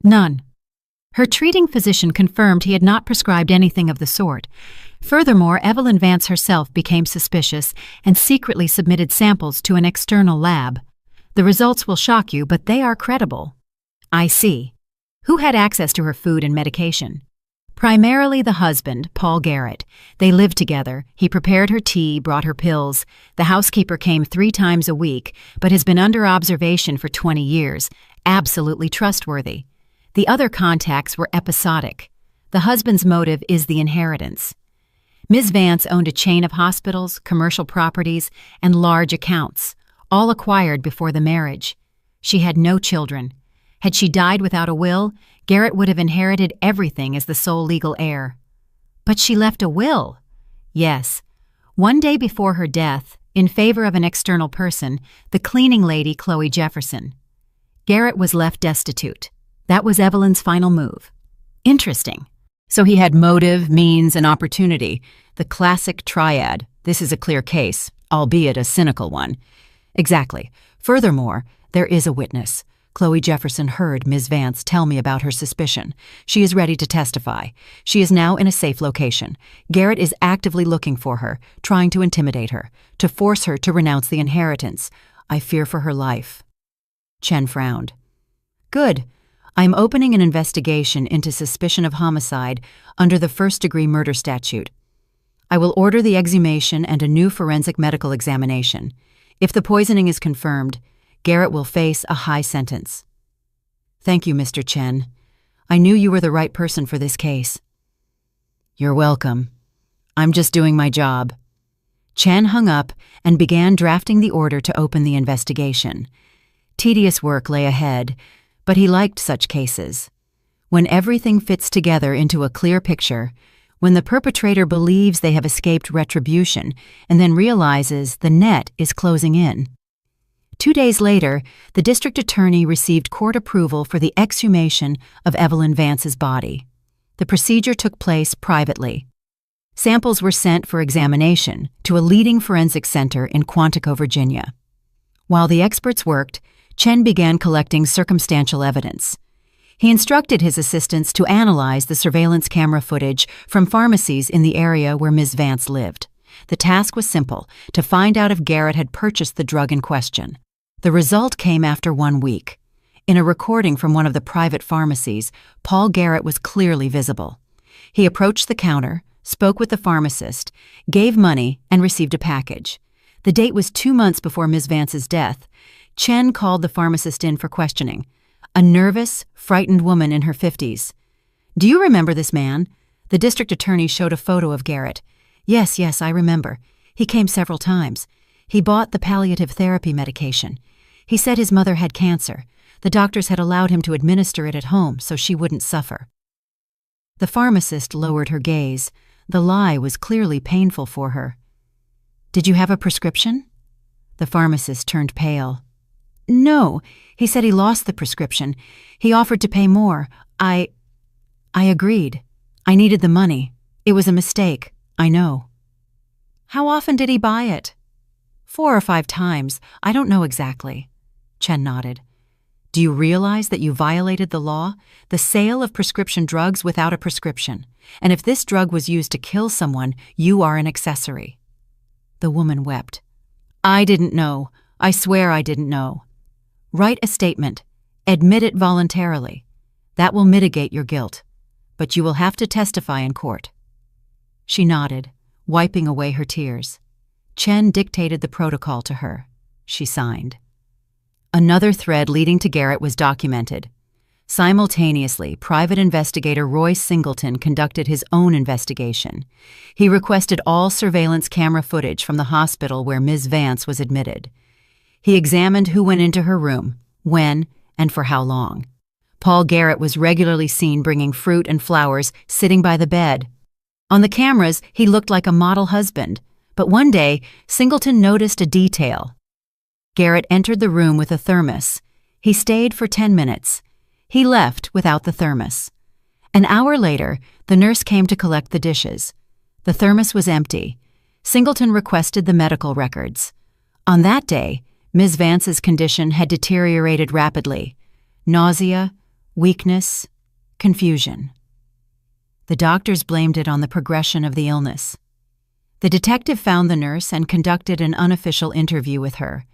"None." Her treating physician confirmed he had not prescribed anything of the sort. Furthermore, Evelyn Vance herself became suspicious and secretly submitted samples to an external lab. The results will shock you, but they are credible. "I see. Who had access to her food and medication?" "Primarily the husband, Paul Garrett. They lived together. He prepared her tea, brought her pills. The housekeeper came 3 times a week, but has been under observation for 20 years. Absolutely trustworthy. The other contacts were episodic. The husband's motive is the inheritance. Ms. Vance owned a chain of hospitals, commercial properties, and large accounts, all acquired before the marriage. She had no children. Had she died without a will, Garrett would have inherited everything as the sole legal heir. But she left a will. Yes. One day before her death, in favor of an external person, the cleaning lady Chloe Jefferson. Garrett was left destitute. That was Evelyn's final move. Interesting. So he had motive, means, and opportunity. The classic triad. This is a clear case, albeit a cynical one. Exactly. Furthermore, there is a witness. Chloe Jefferson heard Ms. Vance tell me about her suspicion. She is ready to testify. She is now in a safe location. Garrett is actively looking for her, trying to intimidate her, to force her to renounce the inheritance. I fear for her life. Chen frowned. Good. I'm opening an investigation into suspicion of homicide under the first-degree murder statute. I will order the exhumation and a new forensic medical examination. If the poisoning is confirmed, Garrett will face a high sentence. Thank you, Mr. Chen. I knew you were the right person for this case. You're welcome. I'm just doing my job. Chen hung up and began drafting the order to open the investigation. Tedious work lay ahead, but he liked such cases. When everything fits together into a clear picture, when the perpetrator believes they have escaped retribution and then realizes the net is closing in. 2 days later, the district attorney received court approval for the exhumation of Evelyn Vance's body. The procedure took place privately. Samples were sent for examination to a leading forensic center in Quantico, Virginia. While the experts worked, Chen began collecting circumstantial evidence. He instructed his assistants to analyze the surveillance camera footage from pharmacies in the area where Ms. Vance lived. The task was simple, to find out if Garrett had purchased the drug in question. The result came after 1 week. In a recording from one of the private pharmacies, Paul Garrett was clearly visible. He approached the counter, spoke with the pharmacist, gave money, and received a package. The date was 2 months before Ms. Vance's death. Chen called the pharmacist in for questioning. A nervous, frightened woman in her 50s. Do you remember this man? The district attorney showed a photo of Garrett. Yes, I remember. He came several times. He bought the palliative therapy medication. He said his mother had cancer. The doctors had allowed him to administer it at home so she wouldn't suffer. The pharmacist lowered her gaze. The lie was clearly painful for her. Did you have a prescription? The pharmacist turned pale. No, he said he lost the prescription. He offered to pay more. I agreed. I needed the money. It was a mistake, I know. How often did he buy it? 4 or 5 times. I don't know exactly. Chen nodded. Do you realize that you violated the law? The sale of prescription drugs without a prescription. And if this drug was used to kill someone, you are an accessory. The woman wept. I didn't know. I swear I didn't know. Write a statement. Admit it voluntarily. That will mitigate your guilt. But you will have to testify in court. She nodded, wiping away her tears. Chen dictated the protocol to her. She signed. Another thread leading to Garrett was documented. Simultaneously, private investigator Roy Singleton conducted his own investigation. He requested all surveillance camera footage from the hospital where Ms. Vance was admitted. He examined who went into her room, when, and for how long. Paul Garrett was regularly seen bringing fruit and flowers, sitting by the bed. On the cameras, he looked like a model husband, but one day, Singleton noticed a detail. Garrett entered the room with a thermos. He stayed for 10 minutes. He left without the thermos. An hour later, the nurse came to collect the dishes. The thermos was empty. Singleton requested the medical records. On that day, Ms. Vance's condition had deteriorated rapidly. Nausea, weakness, confusion. The doctors blamed it on the progression of the illness. The detective found the nurse and conducted an unofficial interview with her.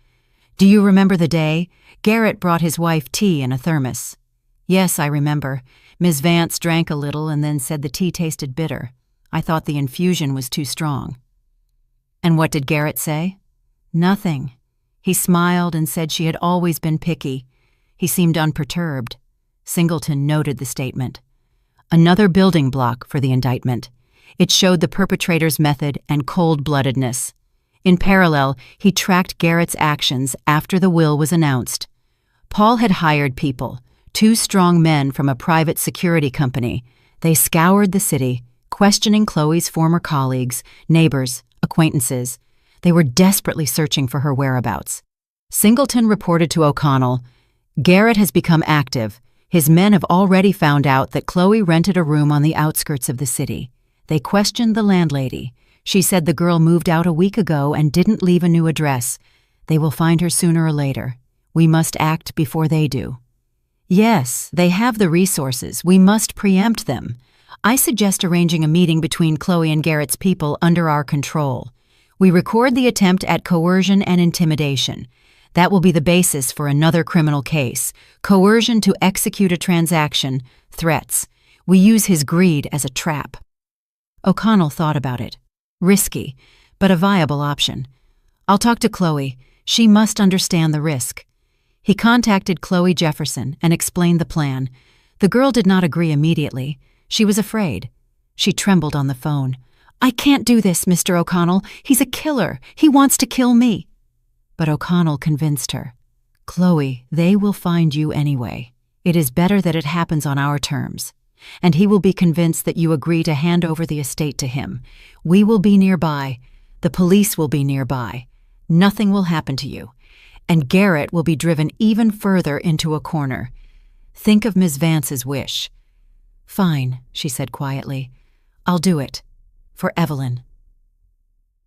Do you remember the day? Garrett brought his wife tea in a thermos. Yes, I remember. Ms. Vance drank a little and then said the tea tasted bitter. I thought the infusion was too strong. And what did Garrett say? Nothing. He smiled and said she had always been picky. He seemed unperturbed. Singleton noted the statement. Another building block for the indictment. It showed the perpetrator's method and cold-bloodedness. In parallel, he tracked Garrett's actions after the will was announced. Paul had hired people, 2 strong men from a private security company. They scoured the city, questioning Chloe's former colleagues, neighbors, acquaintances. They were desperately searching for her whereabouts. Singleton reported to O'Connell, Garrett has become active. His men have already found out that Chloe rented a room on the outskirts of the city. They questioned the landlady. She said the girl moved out a week ago and didn't leave a new address. They will find her sooner or later. We must act before they do. Yes, they have the resources. We must preempt them. I suggest arranging a meeting between Chloe and Garrett's people under our control. We record the attempt at coercion and intimidation. That will be the basis for another criminal case. Coercion to execute a transaction, threats. We use his greed as a trap. O'Connell thought about it. Risky, but a viable option. I'll talk to Chloe. She must understand the risk. He contacted Chloe Jefferson and explained the plan. The girl did not agree immediately. She was afraid. She trembled on the phone. I can't do this, Mr. O'Connell. He's a killer. He wants to kill me. But O'Connell convinced her. Chloe, they will find you anyway. It is better that it happens on our terms. And he will be convinced that you agree to hand over the estate to him. We will be nearby. The police will be nearby. Nothing will happen to you. And Garrett will be driven even further into a corner. Think of Miss Vance's wish. Fine, she said quietly. I'll do it. For Evelyn.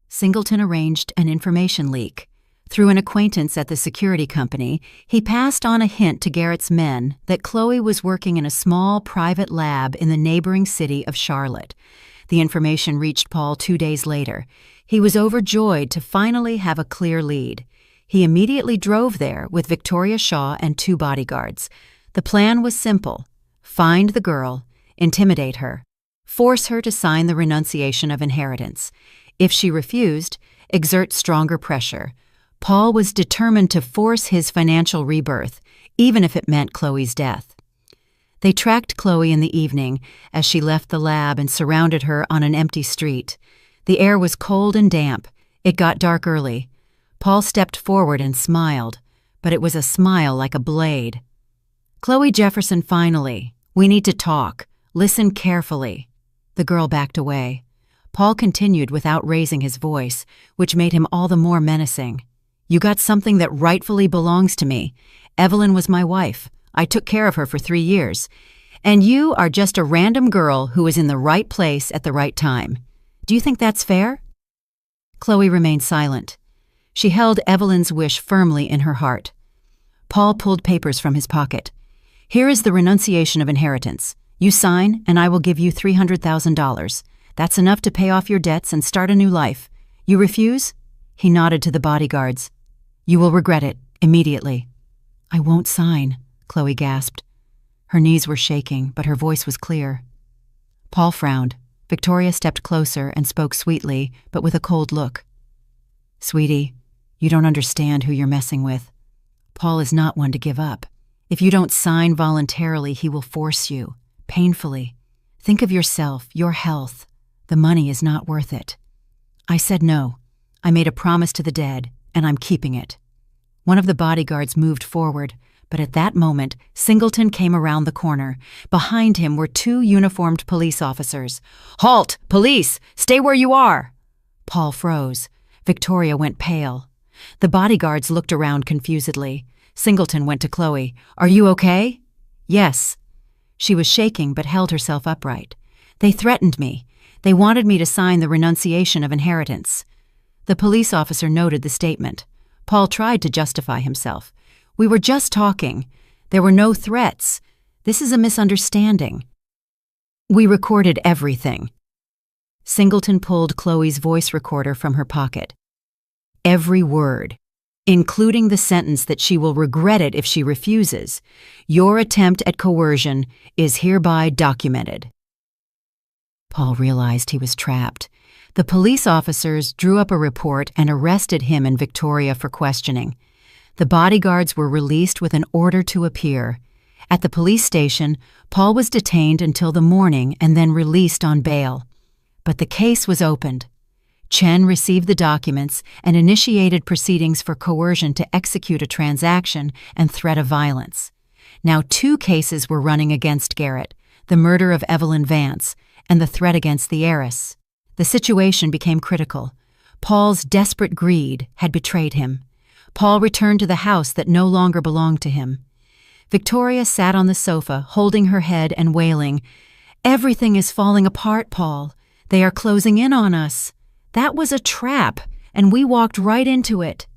Singleton arranged an information leak. Through an acquaintance at the security company, he passed on a hint to Garrett's men that Chloe was working in a small private lab in the neighboring city of Charlotte. The information reached Paul 2 days later. He was overjoyed to finally have a clear lead. He immediately drove there with Victoria Shaw and 2 bodyguards. The plan was simple. Find the girl, intimidate her, force her to sign the renunciation of inheritance. If she refused, exert stronger pressure. Paul was determined to force his financial rebirth, even if it meant Chloe's death. They tracked Chloe in the evening as she left the lab and surrounded her on an empty street. The air was cold and damp. It got dark early. Paul stepped forward and smiled, but it was a smile like a blade. Chloe Jefferson, finally. We need to talk. Listen carefully. The girl backed away. Paul continued without raising his voice, which made him all the more menacing. You got something that rightfully belongs to me. Evelyn was my wife. I took care of her for 3 years. And you are just a random girl who was in the right place at the right time. Do you think that's fair? Chloe remained silent. She held Evelyn's wish firmly in her heart. Paul pulled papers from his pocket. Here is the renunciation of inheritance. You sign, and I will give you $300,000. That's enough to pay off your debts and start a new life. You refuse? He nodded to the bodyguards. You will regret it, immediately. I won't sign, Chloe gasped. Her knees were shaking, but her voice was clear. Paul frowned. Victoria stepped closer and spoke sweetly, but with a cold look. Sweetie, you don't understand who you're messing with. Paul is not one to give up. If you don't sign voluntarily, he will force you, painfully. Think of yourself, your health. The money is not worth it. I said no. I made a promise to the dead, and I'm keeping it. One of the bodyguards moved forward, but at that moment, Singleton came around the corner. Behind him were 2 uniformed police officers. Halt! Police! Stay where you are! Paul froze. Victoria went pale. The bodyguards looked around confusedly. Singleton went to Chloe. Are you okay? Yes. She was shaking but held herself upright. They threatened me. They wanted me to sign the renunciation of inheritance. The police officer noted the statement. Paul tried to justify himself. We were just talking. There were no threats. This is a misunderstanding. We recorded everything. Singleton pulled Chloe's voice recorder from her pocket. Every word, including the sentence that she will regret it if she refuses. Your attempt at coercion is hereby documented. Paul realized he was trapped. The police officers drew up a report and arrested him and Victoria for questioning. The bodyguards were released with an order to appear. At the police station, Paul was detained until the morning and then released on bail. But the case was opened. Chen received the documents and initiated proceedings for coercion to execute a transaction and threat of violence. Now 2 cases were running against Garrett, the murder of Evelyn Vance and the threat against the heiress. The situation became critical. Paul's desperate greed had betrayed him. Paul returned to the house that no longer belonged to him. Victoria sat on the sofa, holding her head and wailing. "Everything is falling apart, Paul. They are closing in on us. That was a trap, and we walked right into it."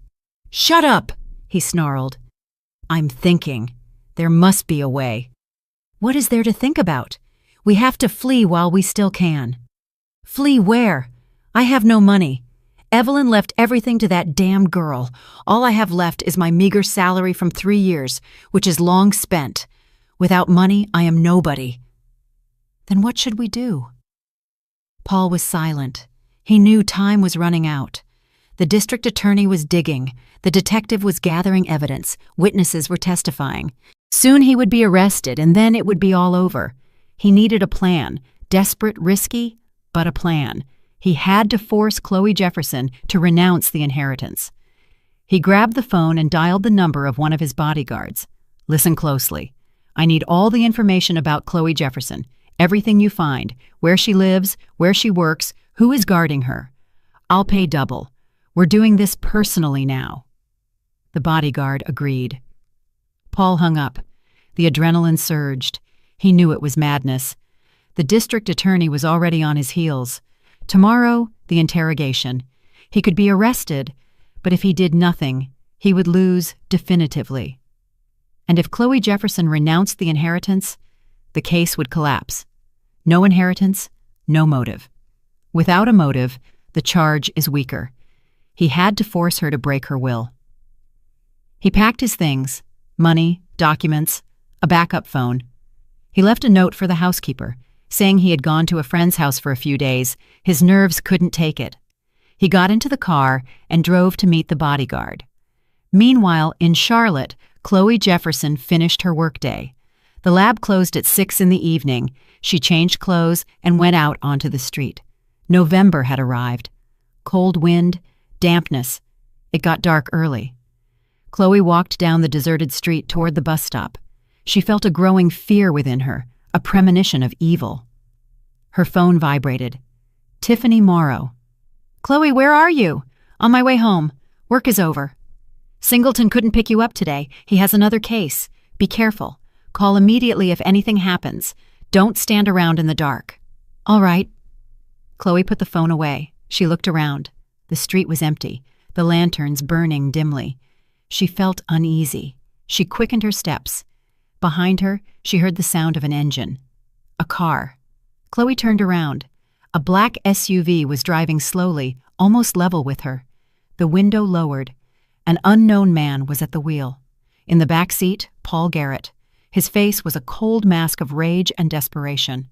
"Shut up!" he snarled. "I'm thinking. There must be a way." "What is there to think about? We have to flee while we still can." "Flee where? I have no money. Evelyn left everything to that damn girl. All I have left is my meager salary from 3 years, which is long spent. Without money, I am nobody." "Then what should we do?" Paul was silent. He knew time was running out. The district attorney was digging. The detective was gathering evidence. Witnesses were testifying. Soon he would be arrested, and then it would be all over. He needed a plan. Desperate, risky, but a plan. He had to force Chloe Jefferson to renounce the inheritance. He grabbed the phone and dialed the number of one of his bodyguards. "Listen closely. I need all the information about Chloe Jefferson. Everything you find. Where she lives, where she works, who is guarding her. I'll pay double. We're doing this personally now." The bodyguard agreed. Paul hung up. The adrenaline surged. He knew it was madness. The district attorney was already on his heels. Tomorrow, the interrogation. He could be arrested, but if he did nothing, he would lose definitively. And if Chloe Jefferson renounced the inheritance, the case would collapse. No inheritance, no motive. Without a motive, the charge is weaker. He had to force her to break her will. He packed his things, money, documents, a backup phone. He left a note for the housekeeper, saying he had gone to a friend's house for a few days. His nerves couldn't take it. He got into the car and drove to meet the bodyguard. Meanwhile, in Charlotte, Chloe Jefferson finished her workday. The lab closed at 6 in the evening. She changed clothes and went out onto the street. November had arrived. Cold wind, dampness. It got dark early. Chloe walked down the deserted street toward the bus stop. She felt a growing fear within her, a premonition of evil. Her phone vibrated. Tiffany Morrow. "Chloe, where are you?" "On my way home. Work is over." "Singleton couldn't pick you up today. He has another case. Be careful. Call immediately if anything happens. Don't stand around in the dark." "All right." Chloe put the phone away. She looked around. The street was empty, the lanterns burning dimly. She felt uneasy. She quickened her steps. Behind her, she heard the sound of an engine. A car. Chloe turned around. A black SUV was driving slowly, almost level with her. The window lowered. An unknown man was at the wheel. In the back seat, Paul Garrett. His face was a cold mask of rage and desperation.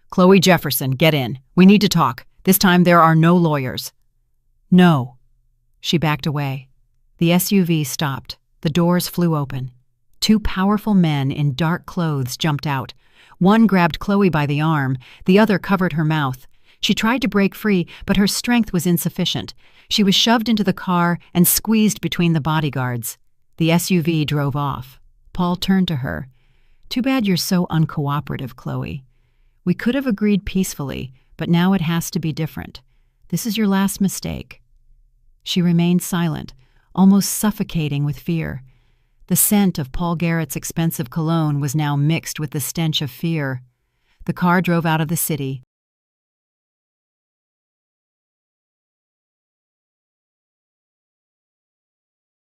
"Chloe Jefferson, get in. We need to talk. This time there are no lawyers." "No." She backed away. The SUV stopped. The doors flew open. 2 powerful men in dark clothes jumped out. One grabbed Chloe by the arm, the other covered her mouth. She tried to break free, but her strength was insufficient. She was shoved into the car and squeezed between the bodyguards. The SUV drove off. Paul turned to her. "Too bad you're so uncooperative, Chloe. We could have agreed peacefully, but now it has to be different. This is your last mistake." She remained silent, almost suffocating with fear. The scent of Paul Garrett's expensive cologne was now mixed with the stench of fear. The car drove out of the city.